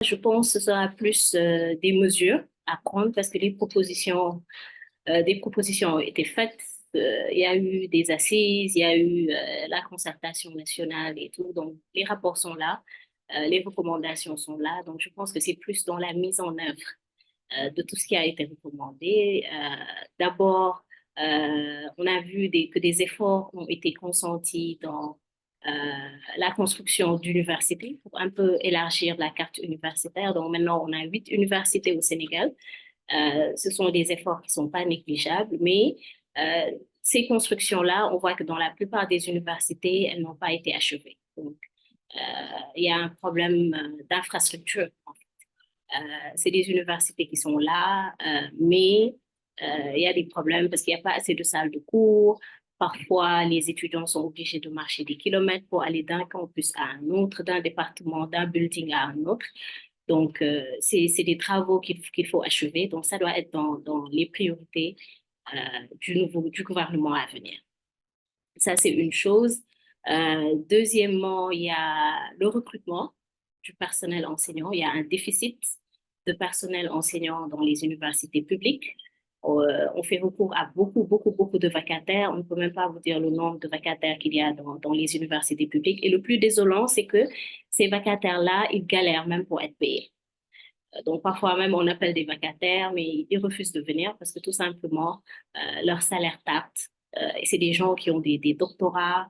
Je pense que ce sera plus des mesures à prendre parce que des propositions ont été faites. Il y a eu des assises, il y a eu la concertation nationale et tout. Donc, les rapports sont là, les recommandations sont là. Donc, je pense que c'est plus dans la mise en œuvre de tout ce qui a été recommandé. D'abord, on a vu que des efforts ont été consentis dans euh, la construction d'universités pour un peu élargir la carte universitaire. Donc maintenant, on a 8 universités au Sénégal. Ce sont des efforts qui ne sont pas négligeables, mais ces constructions-là, on voit que dans la plupart des universités, elles n'ont pas été achevées. Donc, il y a un problème d'infrastructure. C'est des universités qui sont là, mais il y a des problèmes parce qu'il n'y a pas assez de salles de cours. Parfois, les étudiants sont obligés de marcher des kilomètres pour aller d'un campus à un autre, d'un département, d'un building à un autre. Donc, c'est des travaux qu'il faut achever. Donc, ça doit être dans les priorités du gouvernement à venir. Ça, c'est une chose. Deuxièmement, il y a le recrutement du personnel enseignant. Il y a un déficit de personnel enseignant dans les universités publiques. On fait recours à beaucoup de vacataires. On ne peut même pas vous dire le nombre de vacataires qu'il y a dans les universités publiques. Et le plus désolant, c'est que ces vacataires-là, ils galèrent même pour être payés. Donc, parfois même, on appelle des vacataires, mais ils refusent de venir parce que tout simplement, leur salaire tape. Et c'est des gens qui ont des doctorats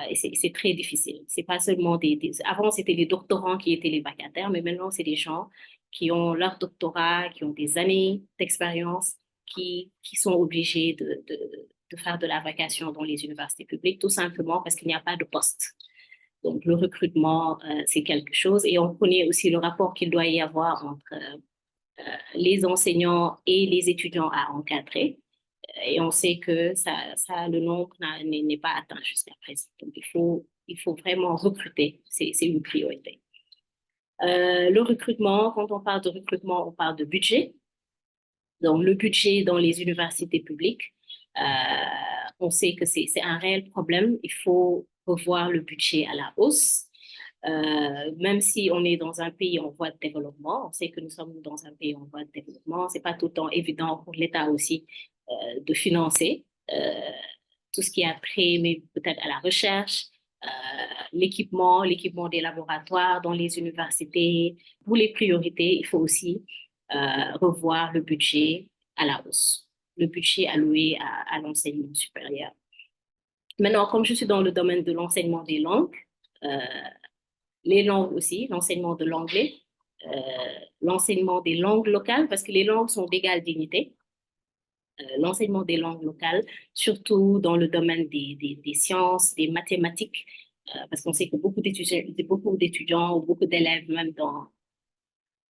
et c'est très difficile. C'est pas seulement Avant, c'était les doctorants qui étaient les vacataires, mais maintenant, c'est des gens qui ont leur doctorat, qui ont des années d'expérience, qui sont obligés de faire de la vacation dans les universités publiques, tout simplement parce qu'il n'y a pas de poste. Donc, le recrutement, c'est quelque chose. Et on connaît aussi le rapport qu'il doit y avoir entre les enseignants et les étudiants à encadrer. Et on sait que le nombre n'est pas atteint jusqu'à présent. Donc, il faut vraiment recruter. C'est une priorité. Le recrutement, quand on parle de recrutement, on parle de budget. Donc, le budget dans les universités publiques, euh, on sait que c'est un réel problème. Il faut revoir le budget à la hausse. Même si on est dans un pays en voie de développement, on sait que nous sommes dans un pays en voie de développement, c'est pas tout le temps évident pour l'État aussi de financer tout ce qui a trait, mais peut-être à la recherche, euh, l'équipement des laboratoires dans les universités. Pour les priorités, il faut aussi revoir le budget à la hausse, le budget alloué à l'enseignement supérieur. Maintenant, comme je suis dans le domaine de l'enseignement des langues, euh, les langues aussi, l'enseignement de l'anglais, euh, l'enseignement des langues locales, parce que les langues sont d'égale dignité. L'enseignement des langues locales, surtout dans le domaine des sciences, des mathématiques, parce qu'on sait que beaucoup d'étudiants ou beaucoup d'élèves, même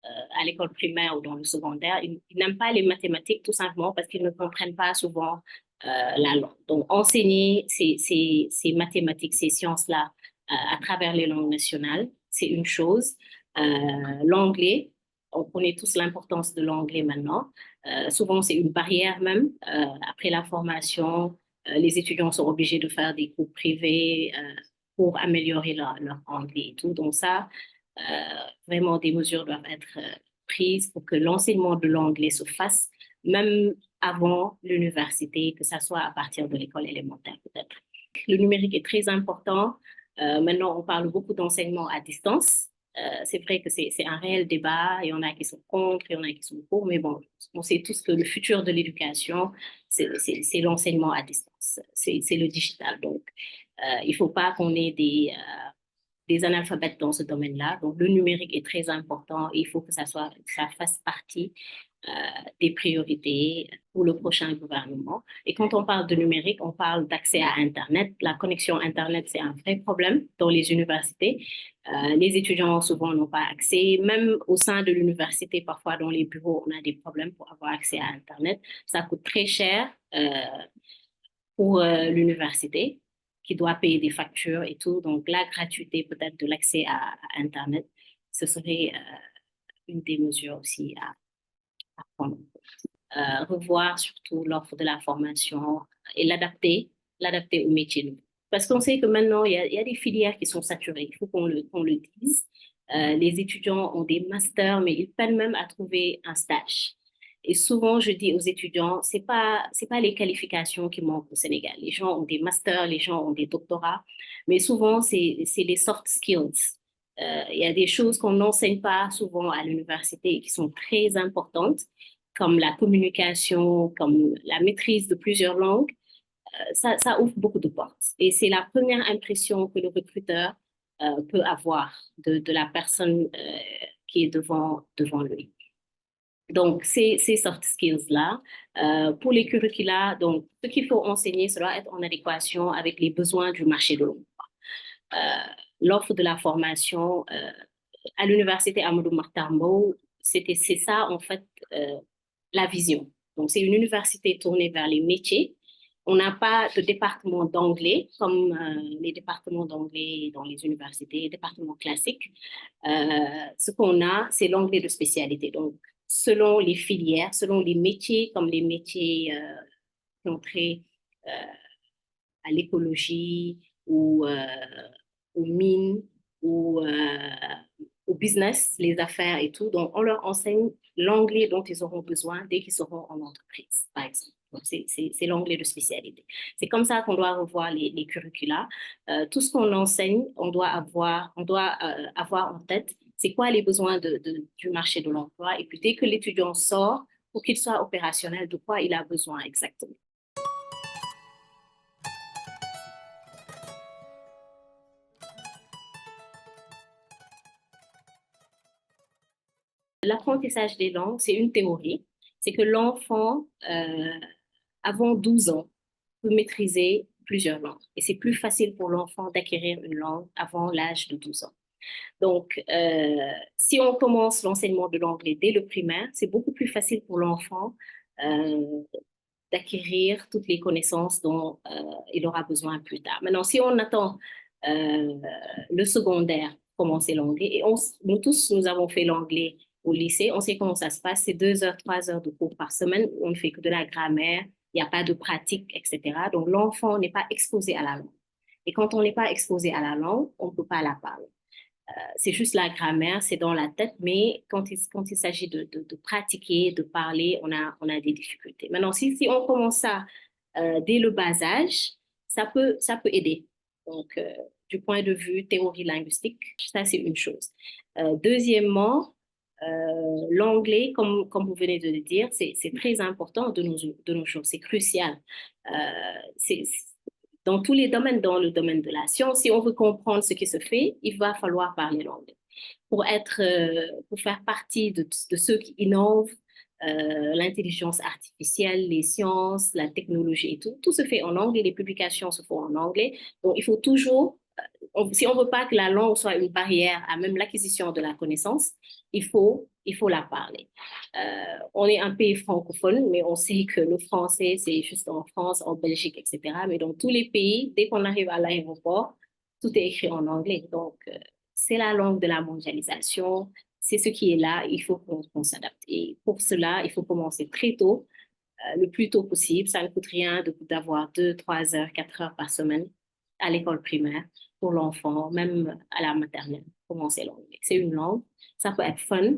à l'école primaire ou dans le secondaire, ils n'aiment pas les mathématiques tout simplement parce qu'ils ne comprennent pas souvent la langue. Donc, enseigner ces mathématiques, ces sciences-là à travers les langues nationales, c'est une chose. L'anglais, on connaît tous l'importance de l'anglais maintenant. Souvent, c'est une barrière même. Après la formation, les étudiants sont obligés de faire des cours privés pour améliorer leur anglais et tout. Donc ça, vraiment, des mesures doivent être prises pour que l'enseignement de l'anglais se fasse même avant l'université, que ça soit à partir de l'école élémentaire peut-être. Le numérique est très important. Maintenant, on parle beaucoup d'enseignement à distance. C'est vrai que c'est un réel débat. Il y en a qui sont contre, il y en a qui sont pour, mais bon, on sait tous que le futur de l'éducation, c'est l'enseignement à distance. C'est le digital. Donc, il ne faut pas qu'on ait des analphabètes dans ce domaine-là. Donc, le numérique est très important et il faut que ça fasse partie euh, des priorités pour le prochain gouvernement. Et quand on parle de numérique, on parle d'accès à Internet. La connexion Internet, c'est un vrai problème dans les universités. Les étudiants, souvent, n'ont pas accès. Même au sein de l'université, parfois, dans les bureaux, on a des problèmes pour avoir accès à Internet. Ça coûte très cher pour l'université qui doit payer des factures et tout. Donc, la gratuité peut-être de l'accès à Internet, ce serait une des mesures aussi à prendre. Revoir surtout l'offre de la formation et l'adapter au métier. Parce qu'on sait que maintenant, il y a des filières qui sont saturées. Il faut qu'on le dise. Les étudiants ont des masters, mais ils peinent même à trouver un stage. Et souvent, je dis aux étudiants, c'est pas les qualifications qui manquent au Sénégal. Les gens ont des masters, les gens ont des doctorats, mais souvent, c'est les soft skills. Il y a des choses qu'on n'enseigne pas souvent à l'université et qui sont très importantes, comme la communication, comme la maîtrise de plusieurs langues. Ça ouvre beaucoup de portes. Et c'est la première impression que le recruteur peut avoir de la personne qui est devant lui. Donc, ces soft skills-là, pour les curricula, donc, ce qu'il faut enseigner, ça doit être en adéquation avec les besoins du marché de l'emploi. Euh, L'offre de la formation à l'université Amadou Mahtar Mbow, c'est ça, en fait, la vision. Donc, c'est une université tournée vers les métiers. On n'a pas de département d'anglais comme les départements d'anglais dans les universités, départements classiques. Ce qu'on a, c'est l'anglais de spécialité. Donc, selon les filières, selon les métiers, comme les métiers qui ont trait euh, à l'écologie ou aux mines ou au business, les affaires et tout. Donc, on leur enseigne l'anglais dont ils auront besoin dès qu'ils seront en entreprise, par exemple. Donc, c'est l'anglais de spécialité. C'est comme ça qu'on doit revoir les curricula. Tout ce qu'on enseigne, on doit avoir en tête c'est quoi les besoins du marché de l'emploi. Et puis, dès que l'étudiant sort, pour qu'il soit opérationnel, de quoi il a besoin exactement. L'apprentissage des langues, c'est une théorie. C'est que l'enfant, avant 12 ans, peut maîtriser plusieurs langues. Et c'est plus facile pour l'enfant d'acquérir une langue avant l'âge de 12 ans. Donc, si on commence l'enseignement de l'anglais dès le primaire, c'est beaucoup plus facile pour l'enfant euh, d'acquérir toutes les connaissances dont il aura besoin plus tard. Maintenant, si on attend euh, le secondaire pour commencer l'anglais, et nous tous, nous avons fait l'anglais au lycée, on sait comment ça se passe, c'est 2 heures, 3 heures de cours par semaine, on ne fait que de la grammaire, il n'y a pas de pratique, etc. Donc, l'enfant n'est pas exposé à la langue. Et quand on n'est pas exposé à la langue, on ne peut pas la parler. C'est juste la grammaire, c'est dans la tête, mais quand il s'agit de pratiquer, de parler, on a des difficultés. Maintenant, si on commence ça dès le bas âge, ça peut aider. Donc, du point de vue théorie linguistique, ça, c'est une chose. Deuxièmement, l'anglais, comme vous venez de le dire, c'est très important de nos jours, c'est crucial. Euh, c'est dans tous les domaines, dans le domaine de la science, si on veut comprendre ce qui se fait, il va falloir parler l'anglais. Pour faire partie de ceux qui innovent, l'intelligence artificielle, les sciences, la technologie et tout se fait en anglais, les publications se font en anglais. Donc, il faut toujours, si on ne veut pas que la langue soit une barrière à même l'acquisition de la connaissance, il faut la parler. On est un pays francophone, mais on sait que le français, c'est juste en France, en Belgique, etc. Mais dans tous les pays, dès qu'on arrive à l'aéroport, tout est écrit en anglais. Donc, c'est la langue de la mondialisation, c'est ce qui est là, il faut qu'on s'adapte. Et pour cela, il faut commencer très tôt, le plus tôt possible. Ça ne coûte rien d'avoir 2, 3 heures, 4 heures par semaine à l'école primaire pour l'enfant, même à la maternelle, commencer l'anglais. C'est une langue, ça peut être fun,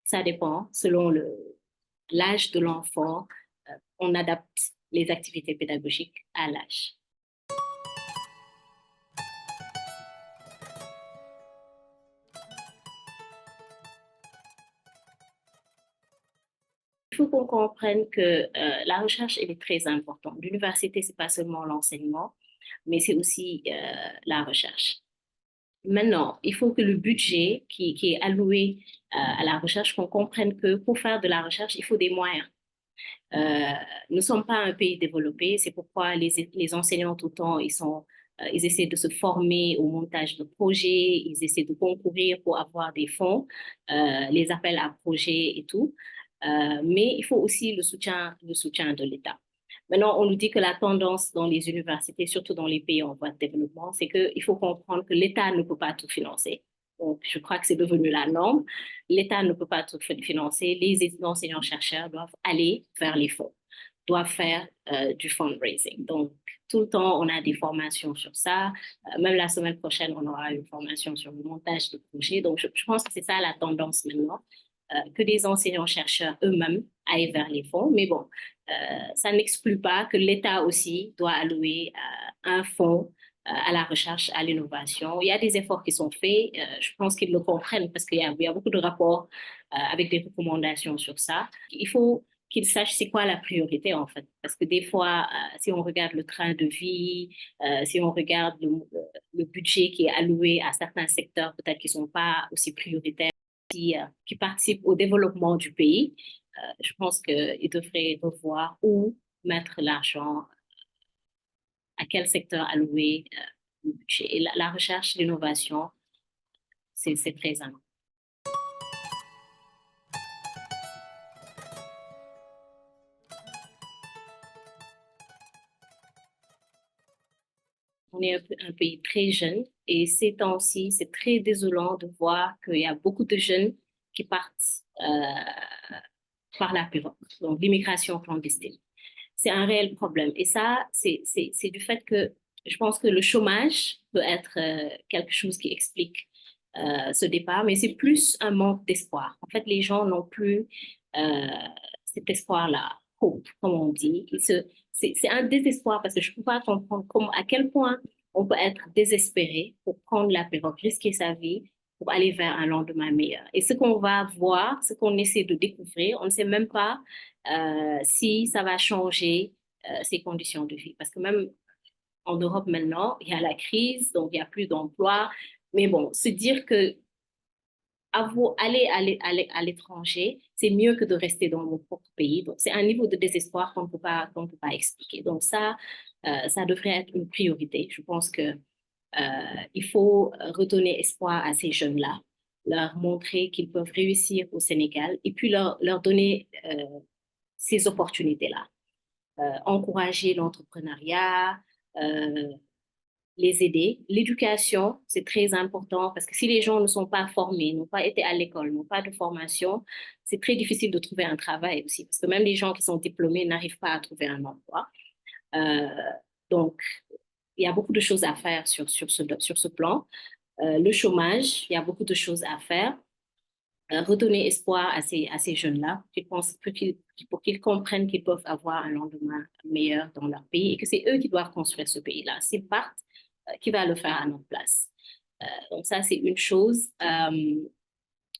ça dépend selon l'âge de l'enfant. On adapte les activités pédagogiques à l'âge. Il faut qu'on comprenne que la recherche, elle est très importante. L'université, c'est pas seulement l'enseignement, mais c'est aussi la recherche. Maintenant, il faut que le budget qui est alloué à la recherche, qu'on comprenne que pour faire de la recherche, il faut des moyens. Euh, Nous ne sommes pas un pays développé, c'est pourquoi les enseignants tout le temps, ils essaient de se former au montage de projets, ils essaient de concourir pour avoir des fonds, les appels à projets et tout. Mais il faut aussi le soutien de l'État. Maintenant, on nous dit que la tendance dans les universités, surtout dans les pays en voie de développement, c'est qu'il faut comprendre que l'État ne peut pas tout financer. Donc, je crois que c'est devenu la norme. L'État ne peut pas tout financer. Les enseignants-chercheurs doivent aller vers les fonds. doivent faire du fundraising. Donc, tout le temps, on a des formations sur ça. Même la semaine prochaine, on aura une formation sur le montage de projets. Donc, je pense que c'est ça la tendance maintenant, que des enseignants-chercheurs eux-mêmes aillent vers les fonds. Mais bon, ça n'exclut pas que l'État aussi doit allouer un fonds à la recherche, à l'innovation. Il y a des efforts qui sont faits. Je pense qu'ils le comprennent parce qu'il y a beaucoup de rapports avec des recommandations sur ça. Il faut qu'ils sachent c'est quoi la priorité en fait. Parce que des fois, si on regarde le train de vie, si on regarde le budget qui est alloué à certains secteurs, peut-être qui ne sont pas aussi prioritaires, qui participent au développement du pays, je pense qu'ils devraient revoir où mettre l'argent, à quel secteur allouer le budget. Et la recherche, l'innovation, c'est très important. On est un pays très jeune et ces temps-ci, c'est très désolant de voir qu'il y a beaucoup de jeunes qui partent par la pirogue, donc l'immigration clandestine. C'est un réel problème. Et ça, c'est du fait que je pense que le chômage peut être quelque chose qui explique ce départ, mais c'est plus un manque d'espoir. En fait, les gens n'ont plus euh, cet espoir-là, hope, comme on dit. C'est un désespoir parce que je ne peux pas comprendre à quel point on peut être désespéré pour prendre la pirogue, risquer sa vie pour aller vers un lendemain meilleur. Et ce qu'on va voir, ce qu'on essaie de découvrir, on ne sait même pas si ça va changer ces conditions de vie. Parce que même en Europe maintenant, il y a la crise, donc il n'y a plus d'emploi. Mais bon, se dire que aller à l'étranger, c'est mieux que de rester dans mon propre pays. Donc, c'est un niveau de désespoir qu'on peut pas expliquer. Donc, ça devrait être une priorité. Je pense que il faut redonner espoir à ces jeunes-là, leur montrer qu'ils peuvent réussir au Sénégal et puis leur donner ces opportunités-là. Encourager l'entrepreneuriat, euh, les aider. L'éducation, c'est très important parce que si les gens ne sont pas formés, n'ont pas été à l'école, n'ont pas de formation, c'est très difficile de trouver un travail aussi parce que même les gens qui sont diplômés n'arrivent pas à trouver un emploi. Euh, donc, il y a beaucoup de choses à faire sur ce plan. Le chômage, il y a beaucoup de choses à faire. Redonner espoir à ces jeunes-là, pour qu'ils comprennent qu'ils peuvent avoir un lendemain meilleur dans leur pays et que c'est eux qui doivent construire ce pays-là. C'est Barth qui va le faire à notre place. Donc ça, c'est une chose.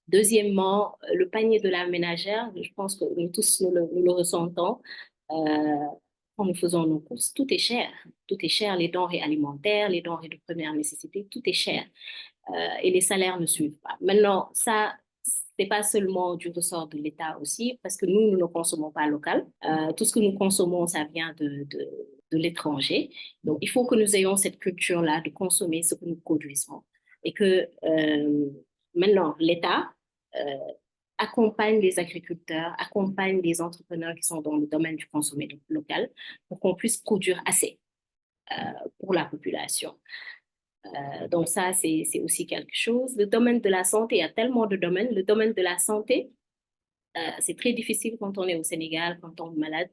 Deuxièmement, le panier de la ménagère, je pense que nous tous nous le ressentons. Quand nous faisons nos courses, tout est cher. Tout est cher, les denrées alimentaires, les denrées de première nécessité, tout est cher. Et les salaires ne suivent pas. Maintenant, ça, c'est pas seulement du ressort de l'État aussi, parce que nous ne consommons pas local. Tout ce que nous consommons, ça vient de l'étranger. Donc, il faut que nous ayons cette culture-là de consommer ce que nous produisons. Et que maintenant, l'État euh, accompagne les agriculteurs, accompagne les entrepreneurs qui sont dans le domaine du consommé local pour qu'on puisse produire assez pour la population. Donc ça, c'est aussi quelque chose. Le domaine de la santé, il y a tellement de domaines. Le domaine de la santé, c'est très difficile quand on est au Sénégal, quand on est malade,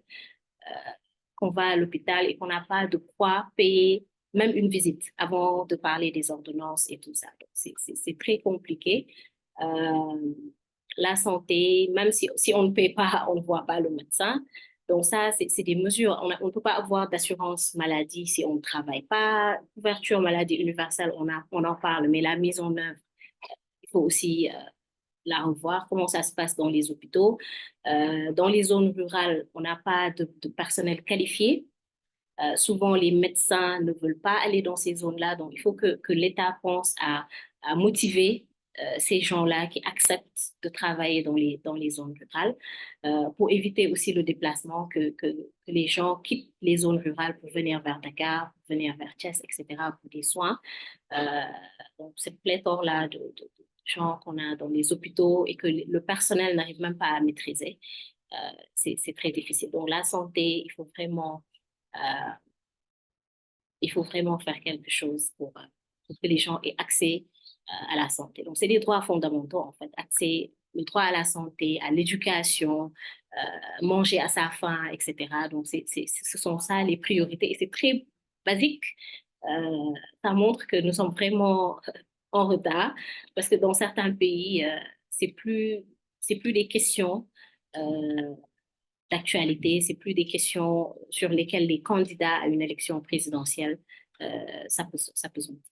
qu'on va à l'hôpital et qu'on n'a pas de quoi payer même une visite avant de parler des ordonnances et tout ça. Donc c'est très compliqué. Euh, la santé, même si on ne paye pas, on ne voit pas le médecin. Donc ça, c'est des mesures. On ne peut pas avoir d'assurance maladie si on ne travaille pas. Couverture maladie universelle, on en parle, mais la mise en œuvre, il faut aussi la revoir, comment ça se passe dans les hôpitaux. Dans les zones rurales, on n'a pas de personnel qualifié. Souvent, les médecins ne veulent pas aller dans ces zones-là. Donc, il faut que l'État pense à motiver ces gens-là qui acceptent de travailler dans les zones rurales pour éviter aussi le déplacement, que les gens quittent les zones rurales pour venir vers Dakar, pour venir vers Thiès, etc., pour des soins. Euh, donc, cette pléthore-là de gens qu'on a dans les hôpitaux et que le personnel n'arrive même pas à maîtriser, c'est très difficile. Donc, la santé, euh, il faut vraiment faire quelque chose pour que les gens aient accès à la santé. Donc, c'est des droits fondamentaux, en fait, accès le droit à la santé, à l'éducation, manger à sa faim, etc. Donc, ce sont ça les priorités et c'est très basique. Ça montre que nous sommes vraiment en retard parce que dans certains pays, c'est plus des questions d'actualité, c'est plus des questions sur lesquelles les candidats à une élection présidentielle, ça peut se monter.